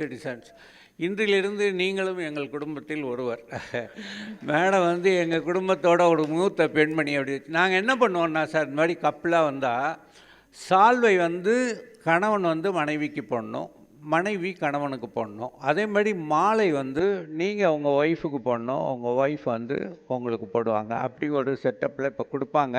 Citizens. இன்றிலிருந்து நீங்களும் எங்கள் குடும்பத்தில் ஒருவர். மேடம் வந்து எங்கள் குடும்பத்தோட ஒரு மூத்த பெண்மணி அப்படி நாங்கள் என்ன பண்ணுவோம்னா சார், இந்த மாதிரி கப்பலாக வந்தால் சால்வை வந்து கணவன் வந்து மனைவிக்கு போடணும், மனைவி கணவனுக்கு போடணும். அதே மாதிரி மாலை வந்து நீங்கள் உங்கள் ஒய்ஃபுக்கு போடணும், உங்கள் ஒய்ஃப் வந்து உங்களுக்கு போடுவாங்க. அப்படி ஒரு செட்டப்பில் இப்போ கொடுப்பாங்க.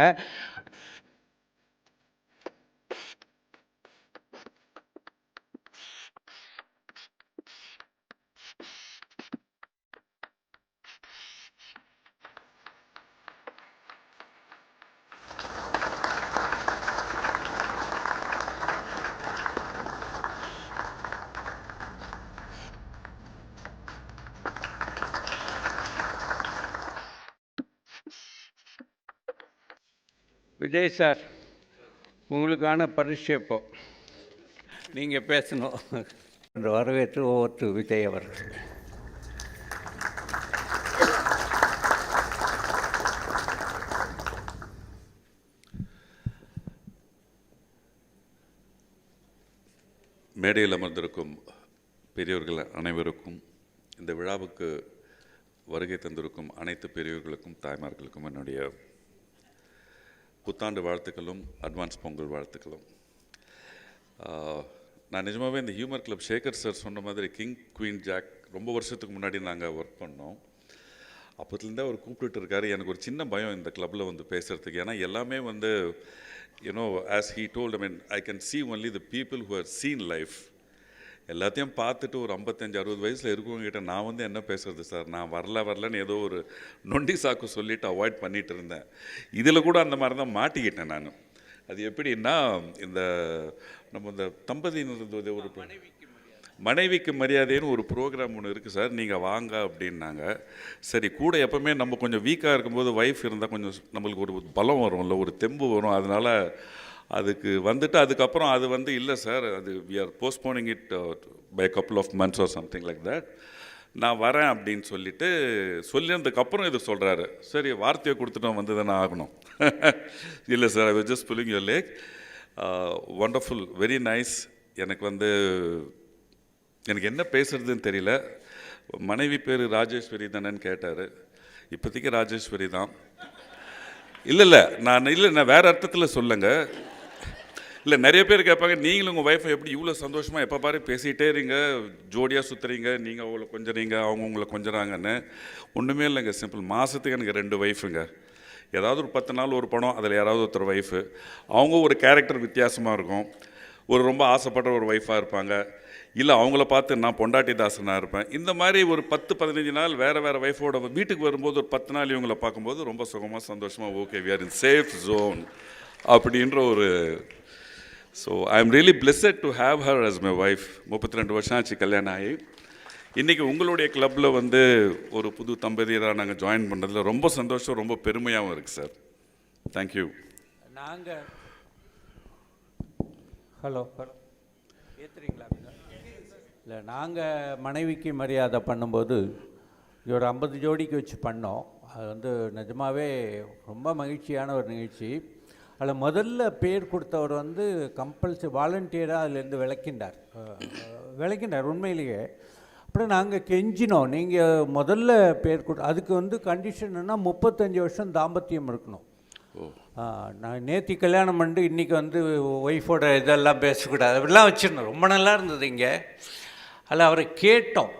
விஜய் சார், உங்களுக்கான பரிசு இப்போ நீங்கள் பேசணும் என்று வரவேற்று ஒவ்வொரு விஜய் அவர்கள். மேடையில் அமர்ந்திருக்கும் பெரியவர்கள் அனைவருக்கும், இந்த விழாவுக்கு வருகை தந்திருக்கும் அனைத்து பெரியவர்களுக்கும் தாய்மார்களுக்கும் என்னுடைய புத்தாண்டு வாழ்த்துக்களும் அட்வான்ஸ் பொங்கல் வாழ்த்துக்களும். நான் நிஜமாகவே இந்த ஹியூமர் கிளப் சேகர் சார் சொன்ன மாதிரி கிங் குவீன் ஜாக் ரொம்ப வருஷத்துக்கு முன்னாடி நாங்கள் ஒர்க் பண்ணோம். அப்போத்துலேருந்தே அவர் கூப்பிட்டுட்டு இருக்காரு. எனக்கு ஒரு சின்ன பயம் இந்த கிளப்பில் வந்து பேசுகிறதுக்கு. ஏன்னா எல்லாமே வந்து you know as he told, I mean I can see only the people who have seen life. எல்லாத்தையும் பார்த்துட்டு ஒரு 55-60 வயசில் இருக்கவங்ககிட்ட நான் வந்து என்ன பேசுறது சார், நான் வரலன்னு ஏதோ ஒரு நொண்டி சாக்கு சொல்லிவிட்டு அவாய்ட் பண்ணிகிட்டு இருந்தேன். இதில் கூட அந்த மாதிரி தான் மாட்டிக்கிட்டேன் நான். அது எப்படின்னா, இந்த நம்ம இந்த தம்பதியினர் ஒரு மனைவிக்கு மரியாதைன்னு ஒரு ப்ரோக்ராம் ஒன்று இருக்குது சார், நீங்கள் வாங்க அப்படின்னாங்க. சரி, கூட எப்போவுமே நம்ம கொஞ்சம் வீக்காக இருக்கும்போது ஒய்ஃப் இருந்தால் கொஞ்சம் நம்மளுக்கு ஒரு பலம் வரும்ல, ஒரு தெம்பு வரும். அதனால் அதுக்கு வந்துட்டு அதுக்கப்புறம் அது வந்து இல்லை சார், அது we are postponing it by couple of months or something like that, நான் வரேன் அப்படின்னு சொல்லிட்டு சொல்லியிருந்ததுக்கப்புறம் இது சொல்கிறாரு. சரி, வார்த்தையை கொடுத்துட்டோம், வந்து தானே ஆகணும். இல்லை sir, I was just pulling your leg. Wonderful, very nice. எனக்கு வந்து எனக்கு என்ன பேசுறதுன்னு தெரியல. மனைவி பேர் ராஜேஸ்வரி தானேன்னு கேட்டார். இப்போதைக்கு ராஜேஸ்வரி தான். இல்லை நான் வேறு அர்த்தத்தில் சொல்லுங்க. இல்லை, நிறைய பேர் கேட்பாங்க, நீங்களும் உங்கள் ஒய்ஃபை எப்படி இவ்வளோ சந்தோஷமாக எப்போ பாரு பேசிகிட்டே இருங்க, ஜோடியாக சுற்றுறீங்க, நீங்கள் அவங்கள கொஞ்சறீங்க, அவங்க உங்களை கொஞ்சறாங்கன்னு. ஒன்றுமே இல்லைங்க, சிம்பிள். மாதத்துக்கு எனக்கு 2 ஒய்ஃபுங்க. ஏதாவது ஒரு 10 நாள் ஒரு படம், அதில் யாராவது ஒருத்தர் ஒய்ஃபு, அவங்க ஒரு கேரக்டர் வித்தியாசமாக இருக்கும். ஒரு ரொம்ப ஆசைப்படுற ஒரு ஒய்ஃபாக இருப்பாங்க, இல்லை அவங்கள பார்த்து நான் பொண்டாட்டி தாசனாக இருப்பேன். இந்த மாதிரி ஒரு 10-15 நாள் வேறு ஒய்ஃபோட வீட்டுக்கு வரும்போது ஒரு 10 நாள் இவங்களை பார்க்கும்போது ரொம்ப சுகமாக சந்தோஷமாக, okay we are in safe zone அப்படின்ற ஒரு. So I am really blessed to have her as my wife. 32 வருஷம் ஆச்சு கல்யாணம் ஆகி. இன்றைக்கி உங்களுடைய கிளப்பில் வந்து ஒரு புது தம்பதியராக நாங்கள் ஜாயின் பண்ணுறதுல ரொம்ப சந்தோஷம், ரொம்ப பெருமையாகவும் இருக்குது சார். தேங்க்யூ. நாங்கள் ஹலோ ஏற்றுறீங்களா? இல்லை, நாங்கள் மனைவிக்கு மரியாதை பண்ணும்போது ஒரு 50 ஜோடிக்கு வச்சு பண்ணோம். அது வந்து நிஜமாகவே ரொம்ப மகிழ்ச்சியான ஒரு நிகழ்ச்சி. அதில் முதல்ல பேர் கொடுத்தவர் வந்து வாலண்டியராக அதுலேருந்து விளக்கின்றார் உண்மையிலேயே. அப்புறம் நாங்கள் கெஞ்சினோம், நீங்கள் முதல்ல பேர் அதுக்கு வந்து கண்டிஷன் என்ன, 35 வருஷம் தாம்பத்தியம் இருக்கணும். நான் நேற்று கல்யாணம் பண்ணிட்டு இன்றைக்கி வந்து ஒய்ஃபோட இதெல்லாம் பேசக்கூடாது அப்படிலாம் வச்சுருந்தோம். ரொம்ப நல்லா இருந்தது இங்கே. அதில் அவரை கேட்டோம்,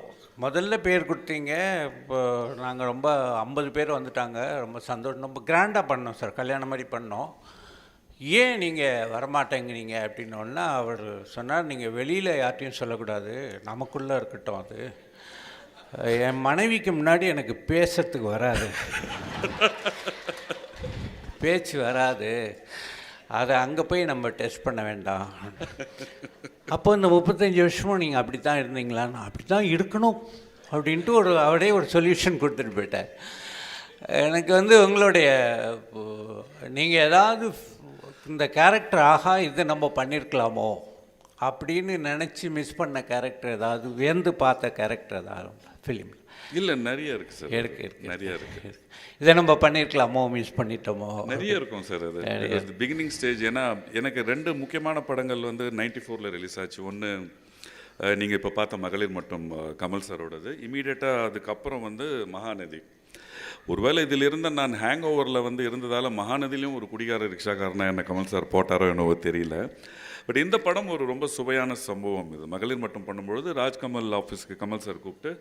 முதல்ல பேர் கொடுத்தீங்க, இப்போ நாங்கள் ரொம்ப 50 பேர் வந்துட்டாங்க, ரொம்ப சந்தோஷம், ரொம்ப கிராண்டாக பண்ணோம் சார், கல்யாணம் மாதிரி பண்ணோம், ஏன் நீங்கள் வரமாட்டேங்கிறீங்க அப்படின்னோன்னா அவர் சொன்னார், நீங்கள் வெளியில் யார்ட்டையும் சொல்லக்கூடாது, நமக்குள்ளே இருக்கட்டும். அது என் மனைவிக்கு முன்னாடி எனக்கு பேசுறதுக்கு வராது, பேச்சு வராது, அதை அங்கே போய் நம்ம டெஸ்ட் பண்ண வேண்டாம். அப்போ இந்த 35 வருஷமும் நீங்கள் அப்படி தான் இருந்தீங்களான்னு, அப்படி தான் இருக்கணும் அப்படின்ட்டு அவரே ஒரு சொல்யூஷன் கொடுத்துட்டு போயிட்டார். எனக்கு வந்து உங்களுடைய நீங்கள் ஏதாவது இந்த கேரக்டர் இதை நம்ம பண்ணியிருக்கலாமோ அப்படின்னு நினச்சி மிஸ் பண்ண கேரக்டர் ஏதாவது, வியந்து பார்த்த கேரக்டர் ஏதாவது ஃபிலிம்? இல்லை, நிறைய இருக்குது சார். இருக்கு நிறைய இருக்குது. இதை நம்ம பண்ணியிருக்கலாமோ, மிஸ் பண்ணிட்டோமோ? நிறைய இருக்கும் சார். அது பிகினிங் ஸ்டேஜ். ஏன்னா எனக்கு 2 முக்கியமான படங்கள் வந்து 94ல் ரிலீஸ் ஆச்சு. ஒன்று நீங்கள் இப்போ பார்த்த மகளிர் மற்றும் கமல் சாரோடது. இமீடியட்டாக அதுக்கப்புறம் வந்து மகாநதி. ஒருவேளை இதில் இருந்த நான் ஹேங் ஓவரில் வந்து இருந்ததால் மகாநதியிலையும் ஒரு குடிகார ரிக்ஷாக்காரனா என்ன கமல் சார் போட்டாரோ என்னவோ தெரியல. பட் இந்த படம் ஒரு ரொம்ப சுவையான சம்பவம். இது மகளிர் மட்டும் பண்ணும்பொழுது ராஜ்கமல் ஆஃபீஸ்க்கு கமல் சார் கூப்பிட்டு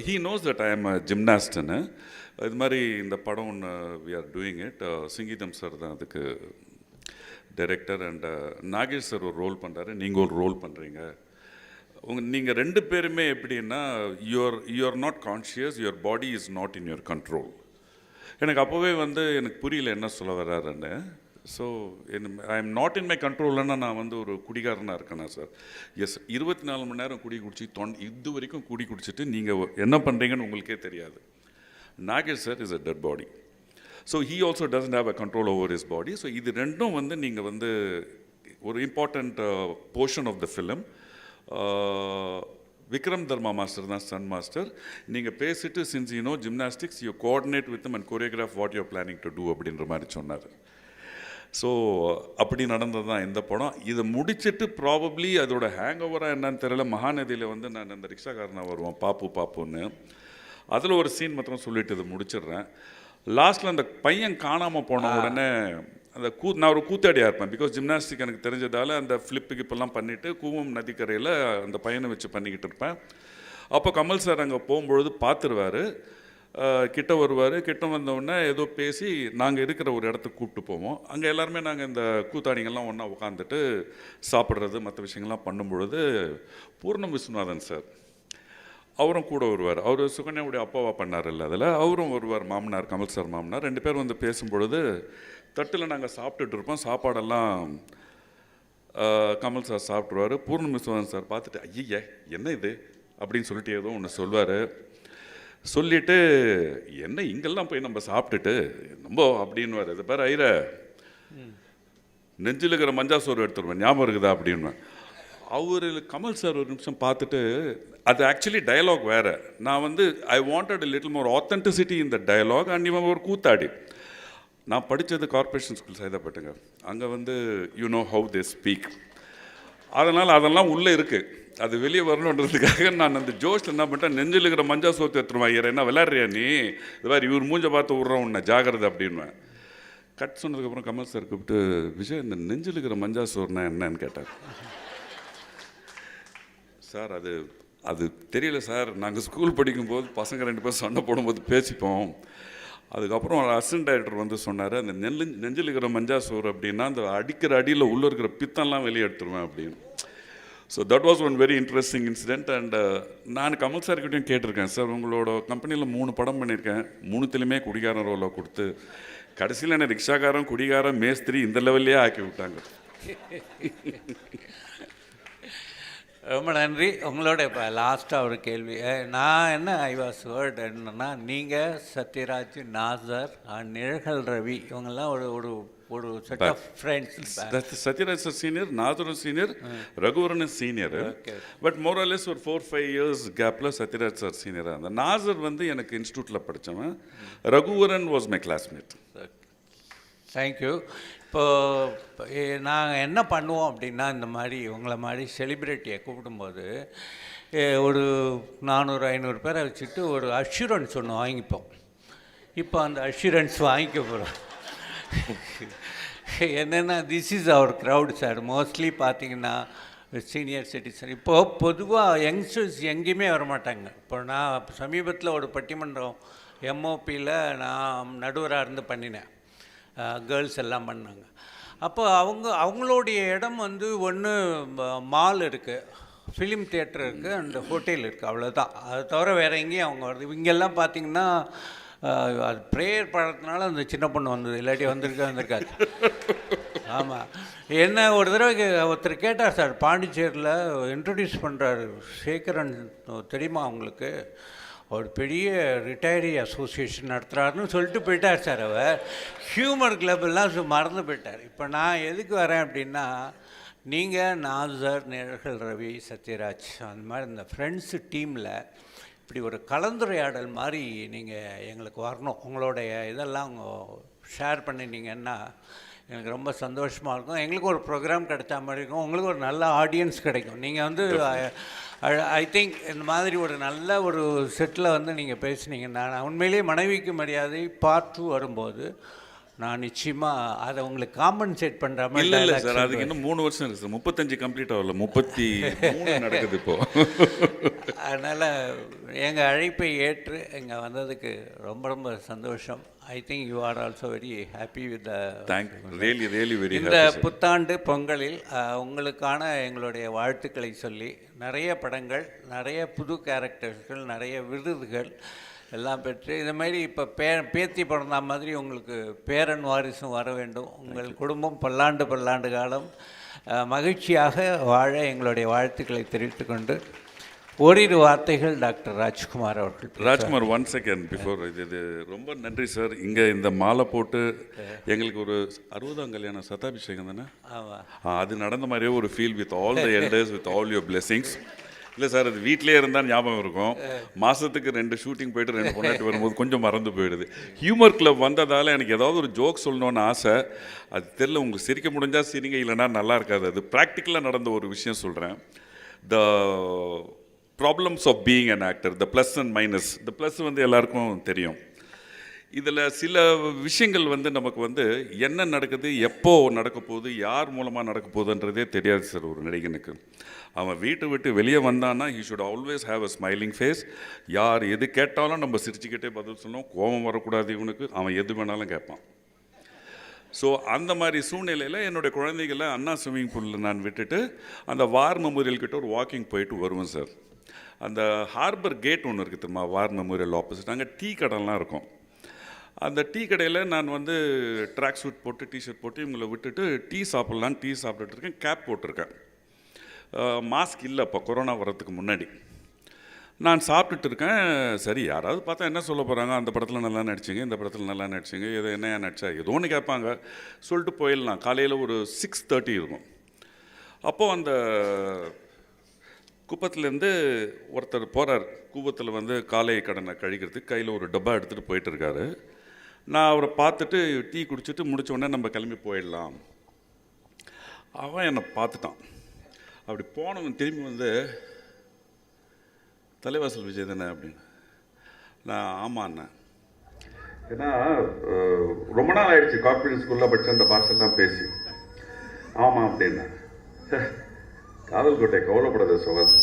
he knows that I am ஜிம்னாஸ்ட்னு. இது மாதிரி இந்த படம் ஒன்று we are doing it. Singeetham sir தான் அதுக்கு டைரக்டர் அண்ட் நாகேஷ் சார் ஒரு ரோல் பண்ணுறாரு, நீங்கள் ஒரு ரோல் பண்ணுறீங்க. நீங்கள் 2 பேருமே எப்படின்னா you are not conscious, your body is not in your control. எனக்கு அப்போவே வந்து எனக்கு புரியல என்ன சொல்ல வர்றாருன்னு. So I am not in my கண்ட்ரோல்னா நான் வந்து ஒரு குடிகாரனாக இருக்கேனா சார்? எஸ், 24 மணி நேரம் குடி குடிச்சு இது வரைக்கும் குடி குடிச்சிட்டு நீங்கள் என்ன பண்ணுறீங்கன்னு உங்களுக்கே தெரியாது. Nagesh sir is a dead body. So he also doesn't have a control over his body. So இது ரெண்டும் வந்து நீங்கள் வந்து ஒரு important portion of the film. Vikram Dharma master தான் ஸ்டன் மாஸ்டர். நீங்கள் பேசிட்டு since you know gymnastics you coordinate with and choreograph what you're planning to do அப்படின்ற மாதிரி சொன்னார். ஸோ அப்படி நடந்தது தான் இந்த படம். இதை முடிச்சுட்டு ப்ராபப்ளி அதோட ஹேங் ஓவராக என்னன்னு தெரியல, மகாநதியில் வந்து நான் அந்த ரிக்ஷாக்காரனாக வருவேன் பாப்புன்னு. அதில் ஒரு சீன் மாத்திரம் சொல்லிட்டு இதை முடிச்சிடுறேன். லாஸ்ட்டில் அந்த பையன் காணாமல் போன உடனே அந்த நான் ஒரு கூத்தாடியாக இருப்பேன். பிகாஸ் ஜிம்னாஸ்டிக் எனக்கு தெரிஞ்சதால் அந்த ஃப்ளிப்புக்கு இப்போல்லாம் பண்ணிவிட்டு கூவம் நதிக்கரையில் அந்த பையனை வச்சு பண்ணிக்கிட்டு இருப்பேன். அப்போ கமல் சார் அங்கே போகும்பொழுது பார்த்துருவார், கிட்ட வருவார். கிட்ட வந்தவுடனே ஏதோ பேசி நாங்கள் இருக்கிற ஒரு இடத்துக்கு கூப்பிட்டு போவோம். அங்கே எல்லாருமே நாங்கள் இந்த கூத்தாடிங்கள்லாம் ஒன்றா உட்காந்துட்டு சாப்பிட்றது மற்ற விஷயங்கள்லாம் பண்ணும்பொழுது பூர்ணம் விஸ்வநாதன் சார் அவரும் கூட வருவார். அவர் சுகன்யாவுடைய அப்பாவா பண்ணார் இல்லை, அதில் அவரும் வருவார், மாமனார், கமல் சார் மாமனார். 2 பேர் வந்து பேசும்பொழுது தட்டில் நாங்கள் சாப்பிட்டுட்டு இருப்போம். சாப்பாடெல்லாம் கமல் சார் சாப்பிட்ருவார். பூர்ணம் விஸ்வநாதன் சார் பார்த்துட்டு ஐயே என்ன இது அப்படின்னு சொல்லிட்டு ஏதோ ஒன்று சொல்வார். சொல்லிவிட்டு என்ன இங்கெல்லாம் போய் நம்ம சாப்பிட்டுட்டு நம்ம அப்படின்வார். இது பேர் ஐர நெஞ்சில் இருக்கிற மஞ்சா சோறு எடுத்துருவேன் ஞாபகம் இருக்குதா அப்படின்வேன். அவர் கமல் சார் ஒரு நிமிஷம் பார்த்துட்டு, அது ஆக்சுவலி டயலாக் வேறு. நான் வந்து I wanted little more authenticity in the dialogue. And இவன் ஒரு கூத்தாடி. நான் படித்தது கார்பரேஷன் ஸ்கூல் சைதாப்பேட்டைங்க. அங்கே வந்து you know how they speak. அதெல்லாம் உள்ளே இருக்குது. அது வெளியே வரணுன்றதுக்காக நான் அந்த ஜோஷில் என்ன பண்ணிட்டேன், நெஞ்சில் இருக்கிற மஞ்சா சோத்து எடுத்துருவேன். ஐயர் என்ன விளையாடுறியா நீ, இது மாதிரி இவர் மூஞ்ச பார்த்து விட்றோம் உன்னை ஜாகிரதை அப்படின்வேன். கட் சொன்னதுக்கப்புறம் கமல் சார் கூப்பிட்டு, விஜய் இந்த நெஞ்சில் இருக்கிற மஞ்சா சோறுனா என்னன்னு கேட்டார். சார் அது தெரியல சார், நாங்கள் ஸ்கூல் படிக்கும்போது பசங்க 2 பேர் சண்டை போடும்போது பேசிப்போம். அதுக்கப்புறம் அசிஸ்டன்ட் டைரக்டர் வந்து சொன்னார், அந்த நெஞ்சில் இருக்கிற மஞ்சா சோறு அப்படின்னா அந்த அடிக்கிற அடியில் உள்ளே இருக்கிற பித்தம்லாம் வெளியே எடுத்துருவேன் அப்படின்னு. So that was one very interesting incident. And நான் கமல் சார்கிட்டையும் கேட்டிருக்கேன், சார் உங்களோட கம்பெனியில் 3 படம் பண்ணியிருக்கேன், 3த்துலேயுமே குடிகாரன் ரோலை கொடுத்து கடைசியில் என்ன ரிக்ஷாக்காரன், குடிகாரன், மேஸ்திரி இந்த லெவல்லையே ஆக்கி விட்டாங்க. ரொம்ப நன்றி. உங்களோட இப்போ லாஸ்ட்டாக ஒரு கேள்வி. நான் என்ன ஐ வாஸ் வேர்ட் என்னன்னா, நீங்கள் சத்யராஜ், நாசர், நிழல்கள் ரவி இவங்கெல்லாம் ஒரு ஒரு ஒரு set of friends. Sathyaraj sir senior, நாசரும் senior, Raghuvaran senior. But more or less ஒரு 4-5 இயர்ஸ் கேப்பில் சத்யராஜ் சார் சீனியராக இருந்தார். நாசர் வந்து எனக்கு இன்ஸ்டியூட்டில் படித்தவன். Raghuvaran was my classmate. Thank you. இப்போது நாங்கள் என்ன பண்ணுவோம் அப்படின்னா, இந்த மாதிரி உங்களை மாதிரி செலிப்ரிட்டியை கூப்பிடும்போது ஒரு 400-500 பேரை வச்சுட்டு ஒரு அஷ்யூரன்ஸ் ஒன்று வாங்கிப்போம். இப்போ அந்த அஷ்யூரன்ஸ் வாங்கிக்க போகிறோம். என்னென்னா, this is our crowd sir. Mostly பார்த்தீங்கன்னா சீனியர் சிட்டிசன். இப்போது பொதுவாக யங்ஸ்டர்ஸ் எங்கேயுமே வரமாட்டாங்க. இப்போ நான் சமீபத்தில் ஒரு பட்டிமன்றம் எம்ஓபியில் நான் நடுவராக இருந்து பண்ணினேன். கேர்ள்ஸ் எல்லாம் பண்ணாங்க. அப்போ அவங்களுடைய இடம் வந்து ஒன்று மால் இருக்குது, ஃபிலிம் தியேட்டர் இருக்குது, அண்ட் ஹோட்டல் இருக்குது, அவ்வளோதான். அதை தவிர வேறு எங்கேயும் அவங்க வருது. இங்கெல்லாம் பார்த்திங்கன்னா அது ப்ரேயர் பழத்தினால அந்த சின்ன பொண்ணு வந்தது, இல்லாட்டி வந்திருக்காது. ஆமாம். என்ன ஒரு தடவை ஒருத்தர் கேட்டார் சார், பாண்டிச்சேரியில் இன்ட்ரடியூஸ் பண்ணுறாரு சேகரன் தெரியுமா அவங்களுக்கு, அவர் பெரிய ரிட்டையரி அசோசியேஷன் நடத்துகிறாருன்னு சொல்லிட்டு போயிட்டார் சார். அவர் ஹியூமர் கிளப்பெல்லாம் மறந்து போயிட்டார். இப்போ நான் எதுக்கு வரேன் அப்படின்னா, நீங்கள் நாசர், நிழல்கள் ரவி, சத்யராஜ் அந்த மாதிரி இந்த ஃப்ரெண்ட்ஸு டீமில் இப்படி ஒரு கலந்துரையாடல் மாதிரி நீங்கள் எங்களுக்கு வரணும். உங்களுடைய இதெல்லாம் ஷேர் பண்ணினீங்கன்னா எனக்கு ரொம்ப சந்தோஷமாக இருக்கும். எங்களுக்கு ஒரு ப்ரோக்ராம் கிடைச்ச மாதிரி இருக்கும், உங்களுக்கு ஒரு நல்ல ஆடியன்ஸ் கிடைக்கும். நீங்கள் வந்து ஐ திங்க் இந்த மாதிரி ஒரு நல்ல ஒரு செட்டில் வந்து நீங்கள் பேசுனீங்கன்னா, நான் உண்மையிலேயே மனைவிக்கு மரியாதை பார்ட் 2 வரும்போது நான் நிச்சயமாக அதை உங்களுக்கு காம்பன்சேட் பண்ணுற மாதிரி இல்லை சார், அதுக்கு இன்னும் 3 வருஷம் இருக்குது சார். 35 கம்ப்ளீட் ஆகல, 33 நடக்குது இப்போ. அதனால் எங்கள் அழைப்பை ஏற்று இங்கே வந்ததுக்கு ரொம்ப ரொம்ப சந்தோஷம். I think you are also very happy with the really very இந்த புத்தாண்டு பொங்கலில் உங்களுக்கான எங்களுடைய வாழ்த்துக்களை சொல்லி நிறைய படங்கள், நிறைய புது கேரக்டர்ஸ்கள், நிறைய விருதுகள் எல்லாம் பெற்று இந்த மாதிரி இப்போ பேத்தி பிறந்த மாதிரி உங்களுக்கு பேரன் வாரிசும் வர வேண்டும். உங்கள் குடும்பம் பல்லாண்டு காலம் மகிழ்ச்சியாக வாழ எங்களுடைய வாழ்த்துக்களை தெரிவித்துக்கொண்டு ஓரிரு வார்த்தைகள் டாக்டர் ராஜ்குமார் அவர்கள். ராஜ்குமார், 1 செகண்ட் பிஃபோர் இது ரொம்ப நன்றி சார். இங்கே இந்த மாலை போட்டு எங்களுக்கு ஒரு 60ஆம் கல்யாணம் சதாபிஷேகம் தானே, அது நடந்த மாதிரியே ஒரு feel with all the elders with all your blessings. இல்லை சார், அது வீட்டிலே இருந்தால் ஞாபகம் இருக்கும். மாதத்துக்கு 2 ஷூட்டிங் போயிட்டு 2 பொண்டாட்டி வரும்போது கொஞ்சம் மறந்து போயிடுது. ஹியூமர் கிளப் வந்ததால் எனக்கு ஏதாவது ஒரு ஜோக் சொல்லணும்னு ஆசை. அது தெரில, உங்களுக்கு சிரிக்க முடிஞ்சால் சிரிங்க, இல்லைனா நல்லா இருக்காது. அது ப்ராக்டிக்கலாக நடந்த ஒரு விஷயம் சொல்கிறேன். The problems of being an actor, the plus and minus. The plus வந்து எல்லாருக்கும் தெரியும். இதில் சில விஷயங்கள் வந்து நமக்கு வந்து என்ன நடக்குது, எப்போ நடக்க போகுது, யார் மூலமாக நடக்க போகுதுன்றதே தெரியாது சார் ஒரு நடிகனுக்கு. அவன் வீட்டை விட்டு வெளியே வந்தான்னா he should always have a smiling face. யார் எது கேட்டாலும் நம்ம சிரிச்சுக்கிட்டே பதில் சொன்னோம். கோபம் வரக்கூடாது இவனுக்கு, அவன் எது வேணாலும் கேட்பான். ஸோ அந்த மாதிரி சூழ்நிலையில் என்னுடைய குழந்தைகளை அண்ணா ஸ்விம்மிங் பூலில் நான் விட்டுட்டு அந்த வார் மெமோரியல் கிட்ட ஒரு வாக்கிங் போயிட்டு வருவேன் சார். அந்த ஹார்பர் கேட் ஒன்று இருக்குது தெரியுமா, வார் மெமோரியல் ஆப்போசிட். அங்கே டீ கடைலாம் இருக்கும். அந்த டீ கடையில் நான் வந்து ட்ராக் சூட் போட்டு டிஷர்ட் போட்டு இவங்களை விட்டுட்டு டீ சாப்பிட்லான்னு டீ சாப்பிட்டுட்டு இருக்கேன். கேப் போட்டிருக்கேன். மாஸ்க் இல்லை அப்போ, கொரோனா வர்றதுக்கு முன்னாடி. நான் சாப்பிட்டுட்டு இருக்கேன். சரி, யாராவது பார்த்தா என்ன சொல்ல போகிறாங்க, அந்த படத்தில் நல்லா நடிச்சிங்க, இந்த படத்தில் நல்லா நடிச்சிங்க, எது என்ன நடிச்சா ஏதோ ஒன்று கேட்பாங்க, சொல்லிட்டு போயிடலாம். காலையில் ஒரு 6:30 இருக்கும். அப்போது அந்த குப்பத்துலேருந்து ஒருத்தர் போகிறார். கூவத்தில் வந்து காலை கடனை கழிக்கிறதுக்கு கையில் ஒரு டப்பா எடுத்துகிட்டு போயிட்டு இருக்காரு. நான் அவரை பார்த்துட்டு டீ குடிச்சிட்டு முடிச்ச உடனே நம்ம கிளம்பி போயிடலாம். அவன் என்னை பார்த்துட்டான். அப்படி போனவன் திரும்பி வந்து, தலைவாசல் விஜய் தானே அப்படின்னு. நான் ஆமாண்ணா, ஏன்னா ரொம்ப நாள் ஆயிடுச்சு கார்பரேட் ஸ்கூலில் படித்த அந்த பாஷெல்லாம் பேசி. ஆமாம் அப்படின்னா, காதல் கோட்டை கவலைப்படாத சோகன்,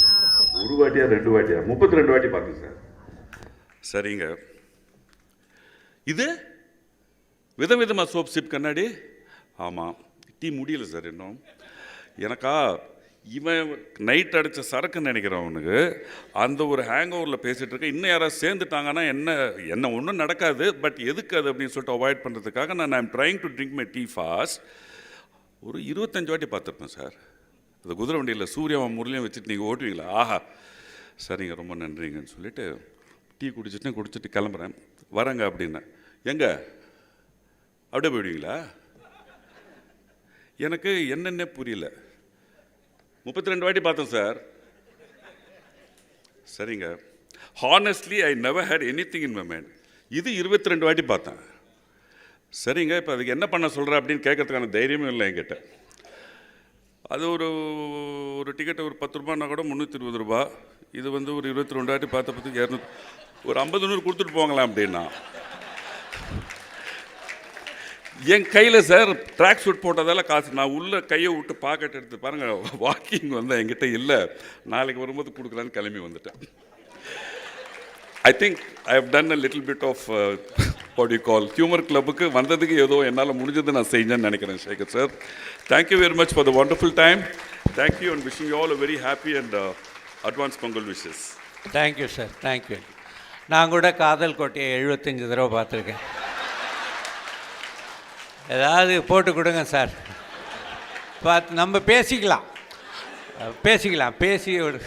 1 வாட்டியா 2 வாட்டியா 32 வாட்டி பார்த்தேன் சார். சரிங்க, இது விதவிதமாக சோப் சிப் கண்ணாடி. ஆமாம், டீ முடியல சார் இன்னும். எனக்கா இவன் நைட் அடித்த சரக்குன்னு நினைக்கிறேன். அவனுக்கு அந்த ஒரு ஹேங் ஓவரில் பேசிகிட்டு இருக்கேன். இன்னும் யாராவது சேர்ந்துட்டாங்கன்னா என்ன ஒன்றும் நடக்காது, பட் எதுக்கு அது அப்படின்னு சொல்லிட்டு அவாய்ட் பண்ணுறதுக்காக நான் I'm trying to drink my tea fast. ஒரு 25 வாட்டி பார்த்துருப்பேன் சார். அந்த குதிரை வண்டியில் சூர்யாவும் முரளியும் வச்சுட்டு நீங்கள் ஓட்டுவீங்களா? ஆஹா, சரிங்க, ரொம்ப நன்றிங்கன்னு சொல்லிவிட்டு டீ குடிச்சிட்டு கிளம்புறேன். வரேங்க அப்படின்னேன். எங்கே அப்படியே போயிடுவீங்களா? எனக்கு என்னென்ன புரியல. 32 வாட்டி பார்த்தேன் சார். சரிங்க, honestly I never had anything in my mind. இது 22 வாட்டி பார்த்தேன். சரிங்க, இப்போ அதுக்கு என்ன பண்ண சொல்கிற அப்படின்னு கேட்கறதுக்கான தைரியமும் இல்லை என்கிட்ட. அது ஒரு டிக்கெட்டு ஒரு 10 ரூபான்னா கூட 320 ரூபா. இது வந்து ஒரு 22 வாட்டி பார்த்தப்பதுக்கு 200, ஒரு 50-100 கொடுத்துட்டு போங்களாம் அப்படின்னா. என் கையில் சார் ட்ராக் சூட் போட்டதால் காசு. நான் உள்ளே கையை விட்டு பாக்கெட் எடுத்து பாருங்கள், வாக்கிங் வந்து என்கிட்ட இல்லை, நாளைக்கு வரும்போது கொடுக்கலான்னு கிளம்பி வந்துட்டேன். I think I have done a little bit of what you call humour கிளப்புக்கு வந்ததுக்கு ஏதோ என்னால் முடிஞ்சது நான் செஞ்சேன்னு நினைக்கிறேன் Shekar sir. Thank you very much for the wonderful time. Thank you and wishing you all a very happy and advance Pongal wishes. Thank you sir, thank you. நான் கூட காதல் கோட்டையை 75 தடவை பார்த்துருக்கேன். ஏதாவது போட்டு கொடுங்க சார், பார்த்து நம்ம பேசிக்கலாம் பேசி ஒரு